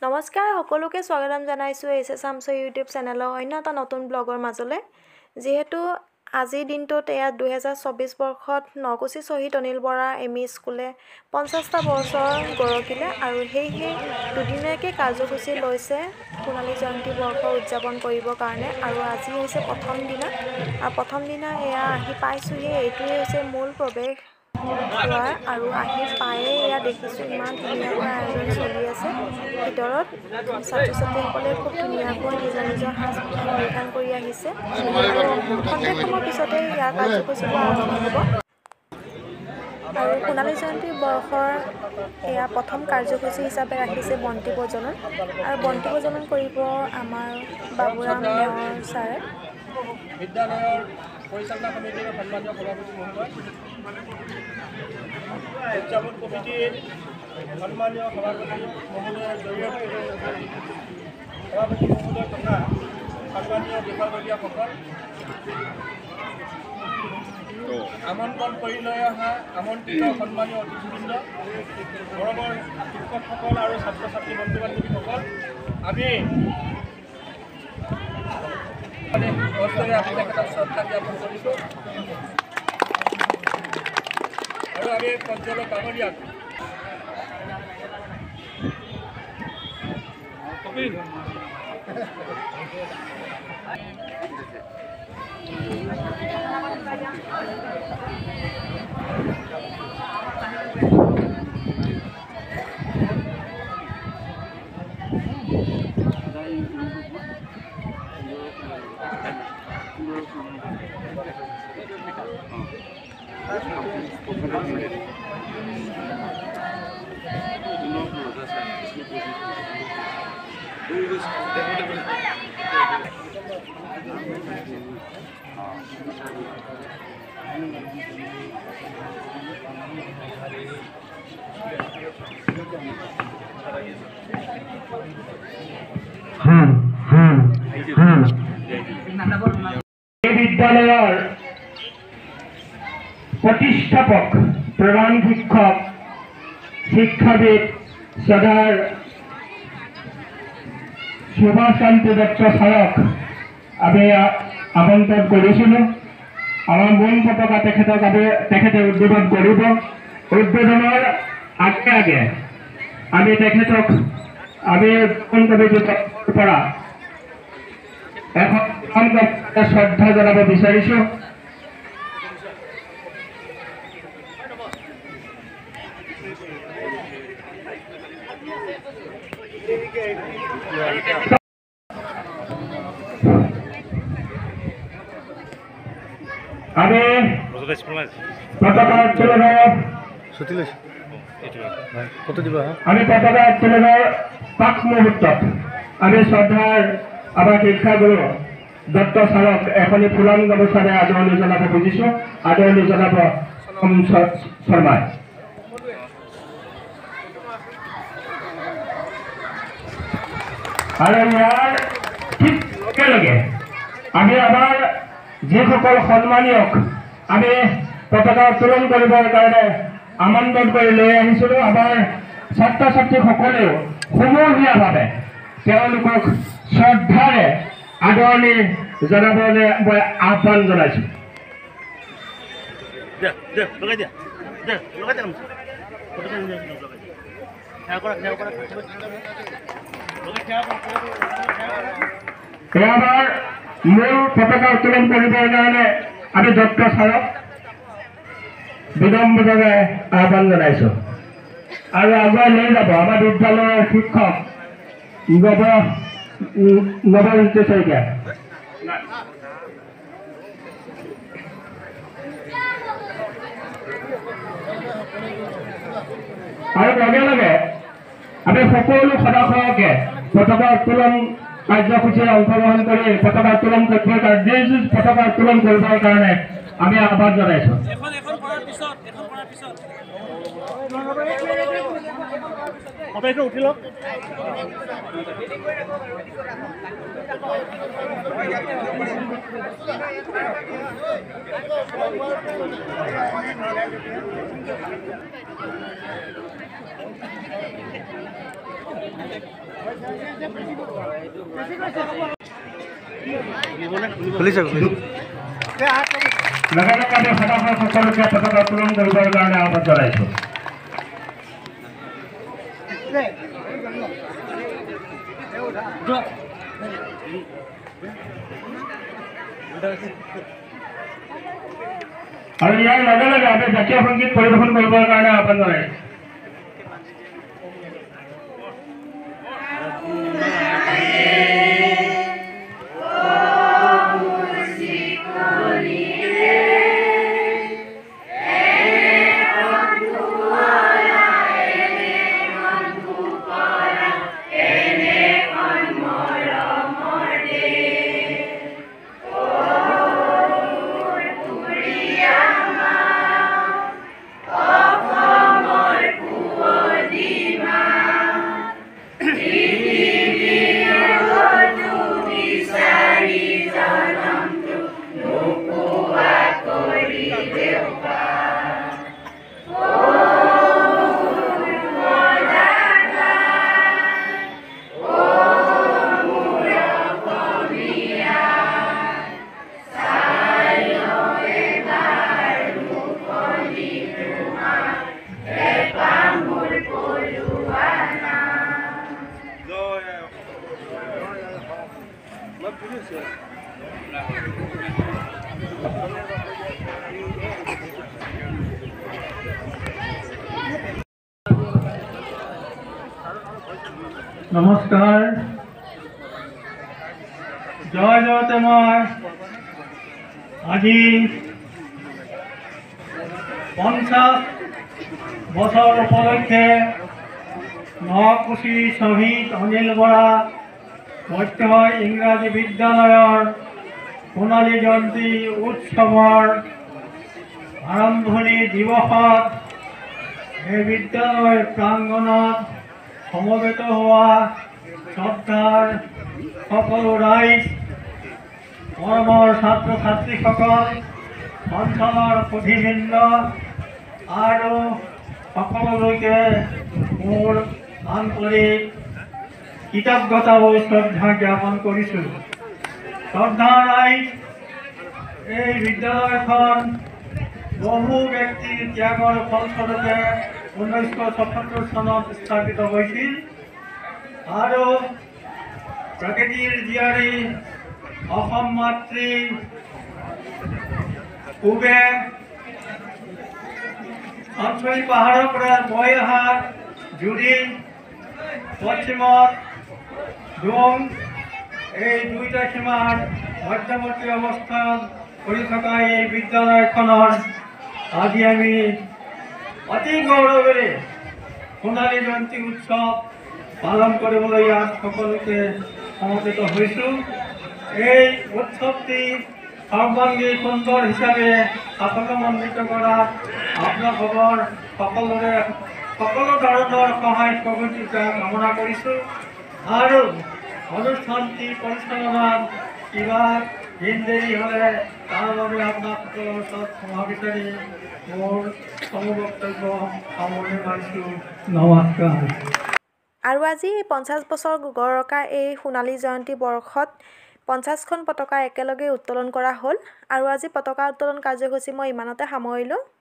নমস্কাৰ সকলোকে স্বাগতম জনাইছোঁ এইচএছ আমছৰ ইউটিউব চেনেলৰ অন্য এটা নতুন ব্লগৰ মাজলৈ। যিহেতু আজিৰ দিনটোত এয়া 2024 বৰ্ষত নকুছি শ্বহীদ অনিল বৰা এমই স্কুলে 50টা বছৰ গৰকিলে আৰু সেয়েহে দুদিনীয়াকৈ কাৰ্যসূচী লৈছে সোণালী জয়ন্তী বৰ্ষ উদযাপন কৰিবৰ কাৰণে। আৰু আজি হৈছে প্ৰথম দিনা আৰু প্ৰথম দিনা এয়া আহি পাইছোঁহি। এইটোৱে হৈছে মূল প্ৰৱেশ দুৱাৰ আৰু আহি পায়ে এয়া দেখিছোঁ ইমান ধুনীয়াকৈ আয়োজন চলি আছে। ভিতৰত ছাত্ৰ ছাত্ৰীসকলে খুব ধুনীয়াকৈ নিজৰ নিজৰ সাজ পৰিধান কৰি আহিছে আৰু খন্তেক সময়ৰ পিছতে ইয়াৰ কাৰ্যসূচীটো আৰম্ভ হ'ব। আৰু সোণালী জয়ন্তী বৰ্ষৰ এয়া প্ৰথম কাৰ্যসূচী হিচাপে ৰাখিছে বন্তি প্ৰজ্বলন আৰু বন্তি প্ৰজ্বলন কৰিব আমাৰ বাবুৰাম মেয়ৰ ছাৰে। বিদ্যালয়ৰ পৰিচালনা সমিতিৰ সন্মানীয় সভাপতি মহোদয়, উদযাপন কমিটিৰ সন্মানীয় সভাপতি মহোদয়ৰ জৰিয়তে সভাপতি মহোদয় তথা সন্মানীয় বিষয়ববীয়াসকল, আমন্ত্ৰণ কৰি লৈ অহা আমন্ত্ৰিত সন্মানীয় অতিথিবৃন্দ, মৰমৰ শিক্ষকসকল আৰু ছাত্ৰ ছাত্ৰী বন্ধু বান্ধৱীসকল, আমি তেখেতক শ্ৰদ্ধা জ্ঞাপন কৰিছোঁ আৰু আমি পঞ্চলক কামৰীয়াক বিদ্যালয়ৰ প্ৰতিষ্ঠাপক প্ৰধান শিক্ষক শিক্ষাবিদ শ্ৰদ্ধাৰ সুভাষকান্ত দত্ত ছাৰক আমি আমন্ত্ৰণ কৰিছিলোঁ। আমাৰ মূল পতাকা তেখেতে উদ্বোধন কৰিব। উদ্বোধনৰ আগে আগে আমি তেখেতক উদ্বোধন কমিটিৰ পৰা এখন শ্ৰদ্ধা জনাব বিচাৰিছোঁ। আমি পতাকা উত্তোলনৰ পাক মুহূৰ্তত আমি শ্ৰদ্ধাৰ আমাৰ শিক্ষাগুৰু দত্ত ছাৰক এখনি ফুলাম গামোচাৰে আদৰণি জনাব খুজিছোঁ। আদৰণি জনাব শৰ্মাই। আৰু ইয়াৰ ঠিক লগে লগে আমি আমাৰ যিসকল সন্মানীয়ক আমি পতাকা উত্তোলন কৰিবৰ কাৰণে আমন্ত্ৰণ কৰি লৈ আহিছিলোঁ, আমাৰ ছাত্ৰ ছাত্ৰীসকলেও সমূহীয়াভাৱে তেওঁলোকক শ্ৰদ্ধাৰে আদৰণি জনাবলৈ মই আহ্বান জনাইছোঁ। আমাৰ মূল পতাকা উত্তোলন কৰিবৰ কাৰণে আমি দত্ত ছাৰক বিনম্ৰভাৱে আহ্বান জনাইছোঁ আৰু আগুৱাই লৈ যাব আমাৰ বিদ্যালয়ৰ শিক্ষক নৱজ্যোতি শইকীয়া। আৰু লগে লগে আমি সকলো সদস্যকে পতাকা উত্তোলন কাৰ্যসূচীত অংশগ্ৰহণ কৰি পতাকা উত্তোলন কৰিবৰ কাৰণে আমি আহ্বান জনাইছোঁ। উঠি লওক। লগে লগে আমি ফটাফট সকলোকে পতাকা উত্তোলন কৰিবৰ কাৰণে আহ্বান জনাইছোঁ। আৰু ইয়াৰ লগে লগে আমি জাতীয় সংগীত পৰিৱেশন কৰিবৰ কাৰণে আহ্বান জনাইছোঁ। নমস্কাৰ, জয় জয়তে মই আজি 50 বছৰ উপলক্ষে নকুছি শ্বহীদ অনিল বৰা মধ্য ইংৰাজী বিদ্যালয়ৰ সোণালী জয়ন্তী উৎসৱৰ আৰম্ভণি দিৱসত এই বিদ্যালয় প্ৰাংগণত সমবেত হোৱা শ্ৰদ্ধাৰ সকলো ৰাইজ, মৰমৰ ছাত্ৰ ছাত্ৰীসকল, অঞ্চলৰ প্ৰতিবৃন্দ আৰু সকলোলৈকে মোৰ আন্তৰিক কৃতজ্ঞতা আৰু শ্ৰদ্ধা জ্ঞাপন কৰিছোঁ। শ্ৰদ্ধা ৰাইজ, এই বিদ্যালয়খন বহু ব্যক্তিৰ ত্যাগৰ ফলস্বৰূপে 1977 চনত স্থাপিত হৈছিল আৰু প্ৰকৃতিৰ জীয়াৰী অসম মাতৃ পূবে অঞ্চল পাহাৰৰ পৰা বৈ অহা জুৰি পশ্চিমত ডোং, এই দুইটা সীমাৰ মধ্যৱৰ্তী অৱস্থান কৰি থকা এই বিদ্যালয়খনৰ আজি আমি অতি গৌৰৱেৰে সোণালী জয়ন্তী উৎসৱ পালন কৰিবলৈ ইয়াত সকলোকে সমবেত হৈছোঁ। এই উৎসৱটি সৰ্বাংগী সুন্দৰ হিচাপে সাফল্যমণ্ডিত কৰাত আপোনালোকৰ সকলোৰে সকলো ধৰণৰ সহায় সহযোগিতা কামনা কৰিছোঁ আৰু অনুষ্ঠানটি পৰিচালনাত কিবা হিনদেৰি হ'লে তাৰ বাবে আপোনালোকৰ ওচৰত ক্ষমা বিচাৰি মোৰ বক্তব্য সামৰণি মাৰিছোঁ। নমস্কাৰ। আৰু আজি 50 বছৰ গৰকা এই সোণালী জয়ন্তী বৰ্ষত 50খন পতাকা একেলগে উত্তোলন কৰা হ'ল। আৰু আজি পতাকা উত্তোলন কাৰ্যসূচী মই ইমানতে সামৰিলোঁ।